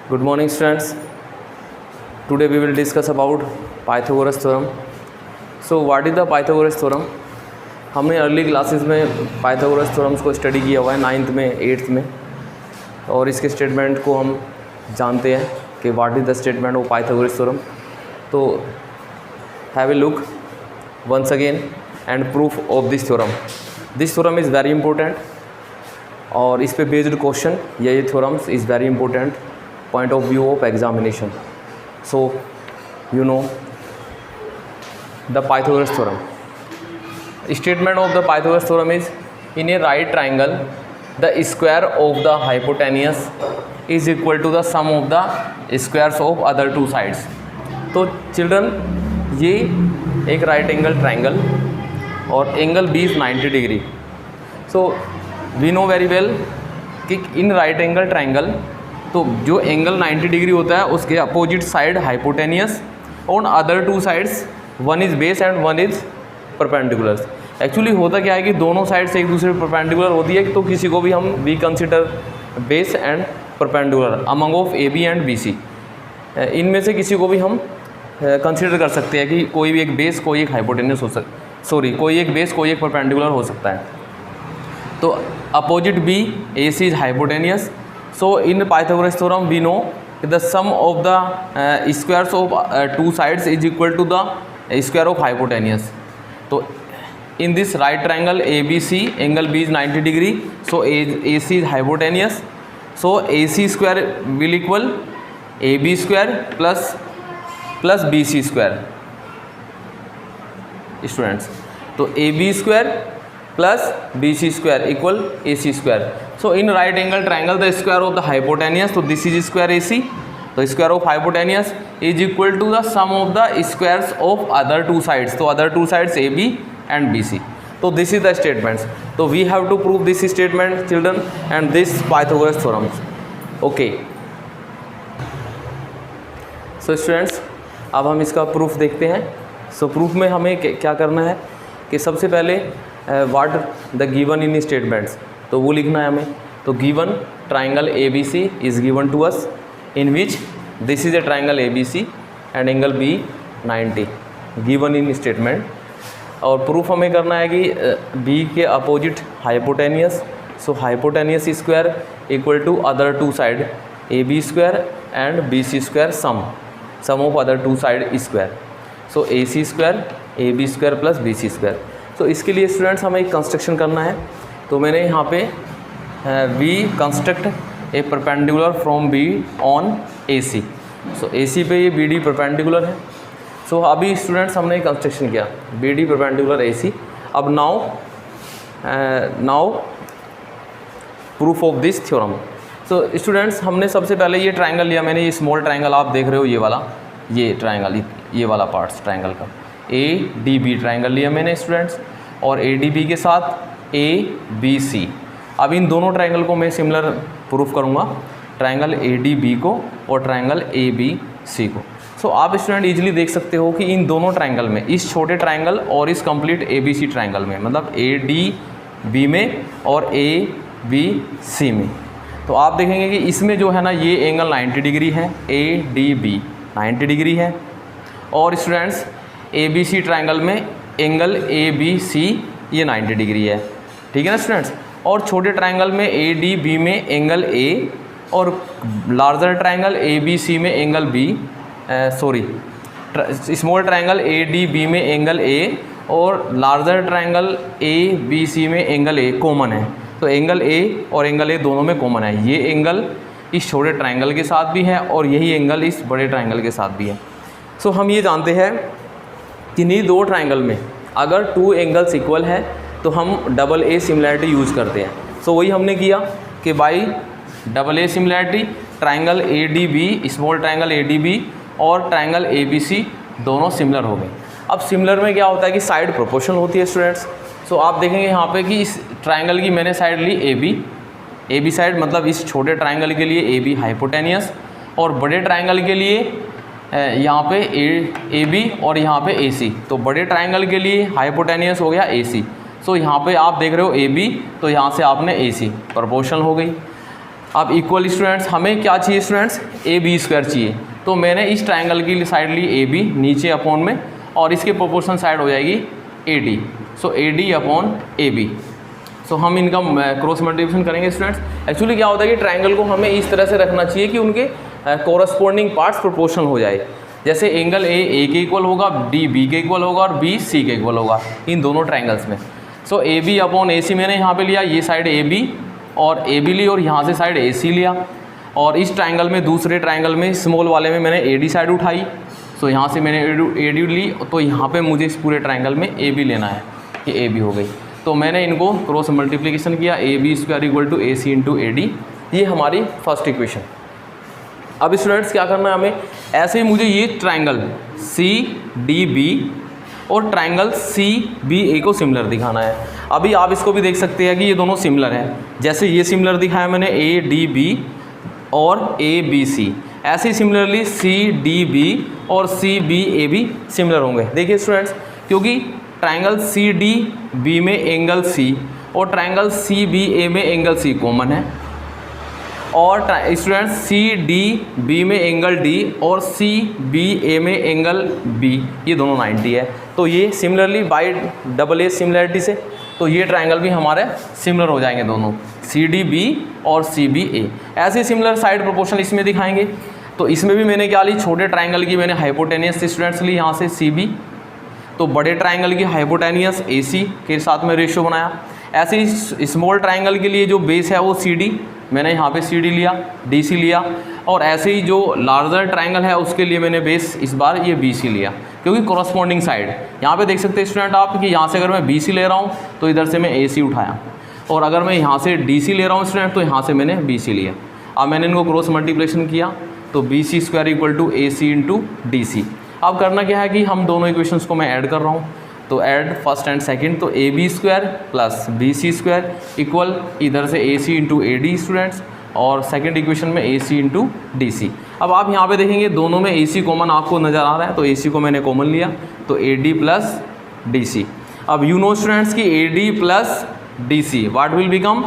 Good morning students. Today we will discuss about Pythagoras theorem. So what is the Pythagoras theorem? हमने early classes में Pythagoras theorems को study किया हुआ है 9th में 8th में, और इसके स्टेटमेंट को हम जानते हैं कि what is the statement of Pythagoras theorem. तो have a look once again and proof of this theorem. This theorem is very important और इस पे बेस्ड क्वेश्चन ये theorems is very important point of view of examination. So you know the Pythagoras theorem. Statement of the Pythagoras theorem is, in a right triangle the square of the hypotenuse is equal to the sum of the squares of other two sides. तो children ये एक right angle triangle और angle B is 90 degree. So we know very well कि in right angle triangle तो जो angle 90 degree होता है उसके opposite side hypotenuse, on other two sides one is base and one is perpendicular. Actually होता क्या है कि दोनों साइड्स एक दूसरे परपेंडिकुलर होती है, तो किसी को भी हम we consider base and perpendicular among of A B and B C. इनमें से किसी को भी हम कंसिडर कर सकते हैं कि कोई भी एक बेस कोई एक हाइपोटेनियस हो कोई एक बेस कोई एक परपेंडिकुलर हो सकता है. तो opposite B A C is hypotenuse. So in Pythagoras theorem we know the sum of the squares of two sides is equal to the square of hypotenuse. So in this right triangle ABC, angle B is 90 degree. So AC is hypotenuse. So AC square will equal AB square plus BC square. Students, तो AB square plus BC square equal AC square. So in right angle triangle the square of the hypotenuse, so this is square AC, the square of hypotenuse is equal to the sum of the squares of other two sides. So other two sides AB and BC. So this is the statements. So we have to prove this statement children and this Pythagoras theorem. Okay. So students, अब हम इसका proof देखते हैं. So proof में हमें क्या करना है कि सबसे पहले what the given in statements, तो वो लिखना है हमें. तो given triangle A B C is given to us in which this is a triangle A B C and angle B 90 given in statement. और प्रूफ हमें करना है कि बी के opposite hypotenuse, so hypotenuse square equal to other two side A B square and B C square sum of other two side square. So A C square A B square plus B C square. तो इसके लिए students हमें एक construction करना है. तो मैंने यहाँ पे we construct a perpendicular from B on A C. So A C पे ये बी डी परपेंडिकुलर है. सो अभी स्टूडेंट्स हमने कंस्ट्रक्शन किया बी डी परपेंडिकुलर ए सी. अब now proof of this theorem. So students हमने सबसे पहले ये ट्राइंगल लिया. मैंने ये स्मॉल ट्राइंगल आप देख रहे हो, ये वाला ये ट्राइंगल, ये वाला पार्ट्स ट्राइंगल का ए डी बी ट्राइंगल लिया मैंने स्टूडेंट्स, और ए डी बी के साथ ए बी सी. अब इन दोनों ट्राइंगल को मैं सिमिलर प्रूफ करूँगा, ट्राइंगल ए डी बी को और ट्राइंगल ए बी सी को. सो आप स्टूडेंट इजीली देख सकते हो कि इन दोनों ट्राइंगल में, इस छोटे ट्राइंगल और इस complete A B C triangle में, मतलब ए डी बी में और ए बी सी में, तो आप देखेंगे कि इसमें जो है ना ये एंगल 90 डिग्री है, ए डी बी 90 डिग्री है. और students A B C triangle में एंगल ए बी सी ये 90 डिग्री है. ठीक है ना स्टूडेंट्स. और छोटे ट्राइंगल में ए डी बी में एंगल ए, और larger triangle A B C में angle B small triangle A D B में एंगल ए, और larger triangle A B C में एंगल ए कॉमन है. तो एंगल ए और एंगल ए दोनों में कॉमन है. ये एंगल इस छोटे ट्राइंगल के साथ भी है और यही एंगल इस बड़े ट्राइंगल के साथ भी है. सो हम ये जानते हैं कि इन्हीं दो ट्राइंगल में अगर टू एंगल्स इक्वल है तो हम डबल ए सिमिलैरिटी यूज़ करते हैं. सो वही हमने किया कि by double A similarity triangle A D B, small triangle A D B और ट्राइंगल ए बी सी दोनों सिमिलर हो गए. अब सिमिलर में क्या होता है कि साइड प्रोपोर्शनल होती है स्टूडेंट्स. सो आप देखेंगे यहाँ पे कि इस ट्राइंगल की मैंने साइड ली ए बी साइड, मतलब इस छोटे ट्राइंगल के लिए ए बी हाइपोटेनियस और बड़े ट्राइंगल के लिए यहाँ पे ए बी और यहाँ पे ए सी. तो बड़े ट्राइंगल के लिए हाइपोटेनियस हो गया ए सी. सो यहाँ पे आप देख रहे हो ए बी, तो यहाँ से आपने ए सी प्रोपोर्शनल हो गई. अब इक्वल स्टूडेंट्स हमें क्या चाहिए स्टूडेंट्स, ए बी स्क्वायर चाहिए। तो मैंने इस ट्राइंगल की साइड ली ए बी नीचे अपॉन में, और इसके प्रोपोर्शन साइड हो जाएगी A D. So A D upon A B. So हम इनका क्रॉस मल्टीप्लिकेशन करेंगे स्टूडेंट्स। एक्चुअली क्या होता है कि ट्राइंगल को हमें इस तरह से रखना चाहिए कि उनके कोरस्पॉन्डिंग पार्ट्स प्रोपोर्शनल हो जाए। जैसे एंगल ए के इक्वल होगा, डी बी के इक्वल होगा और बी सी के इक्वल होगा इन दोनों ट्राइंगल्स में। सो ए बी अपॉन ए सी मैंने यहाँ पे लिया, ये साइड ए बी और ए बी ली, और यहाँ से साइड ए सी लिया। और इस ट्राइंगल में, दूसरे ट्राइंगल में, स्मॉल वाले में मैंने ए डी साइड उठाई। सो यहाँ से मैंने ए डी ली, तो यहाँ पे मुझे इस पूरे ट्राइंगल में ए बी लेना है, ये ए बी हो गई। तो मैंने इनको क्रॉस मल्टीप्लिकेशन किया, A B square equal to A C into A D. ये हमारी फर्स्ट इक्वेशन। अब स्टूडेंट्स क्या करना है हमें, ऐसे ही मुझे ये ट्राइंगल सी डी बी और ट्राइंगल सी बी ए को सिमिलर दिखाना है। अभी आप इसको भी देख सकते हैं कि ये दोनों सिमिलर हैं। जैसे ये सिमिलर दिखाया मैंने ए डी बी और ए बी सी, ऐसे ही सिमिलरली सी डी बी और सी बी ए भी सिमिलर होंगे। देखिए स्टूडेंट्स, क्योंकि ट्राइंगल सी डी बी में एंगल सी और ट्राइंगल सी बी ए में एंगल सी कॉमन है, और स्टूडेंट्स सी डी बी में एंगल डी और सी बी ए में एंगल बी, ये दोनों 90 है। तो ये similarly by double A similarity से, तो ये ट्राइंगल भी हमारे सिमिलर हो जाएंगे दोनों, सी डी बी और सी बी ए। ऐसे सिमिलर साइड प्रोपोर्शन इसमें दिखाएंगे। तो इसमें भी मैंने क्या ली, छोटे ट्राइंगल की मैंने हाइपोटेनियस स्टूडेंट्स ली यहाँ से सी बी, तो बड़े ट्राइंगल की हाइपोटेनियस ए सी के साथ में रेशियो बनाया। ऐसे ही स्मॉल ट्राइंगल के लिए जो बेस है वो सी डी, मैंने यहाँ पे सी डी लिया, डी सी लिया, और ऐसे ही जो लार्जर ट्राइंगल है उसके लिए मैंने बेस इस बार ये बी सी लिया, क्योंकि कॉरस्पॉन्डिंग साइड यहाँ पे देख सकते हैं स्टूडेंट आप कि यहाँ से अगर मैं बी सी ले रहा हूँ तो इधर से मैं ए सी उठाया, और अगर मैं यहाँ से डी सी ले रहा हूँ स्टूडेंट तो यहाँ से मैंने बी सी लिया। अब मैंने इनको क्रॉस मल्टीप्लिकेशन किया, तो B C square equal to A C into D C. अब करना क्या है कि हम दोनों इक्वेशंस को मैं ऐड कर रहा हूँ, तो ऐड फर्स्ट एंड सेकंड, तो A B square plus B C square equal इधर से A C into A D students, और सेकंड इक्वेशन में A C into D C. अब आप यहाँ पे देखेंगे दोनों में ए सी कॉमन आपको नज़र आ रहा है, तो ए सी को मैंने कॉमन लिया, तो A D plus D C. अब यू नो स्टूडेंट्स कि A D plus D C what will become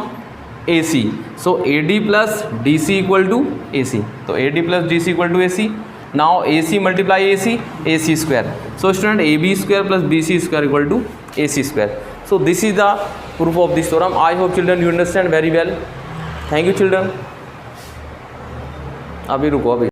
A C. So A D plus D C equal to A C, तो A D plus D C equal to A C. Now A C multiply A C square. So student A B square plus B C square equal to A C square. So this is the proof of this theorem. I hope children you understand very well. Thank you children. अभी रुको अभी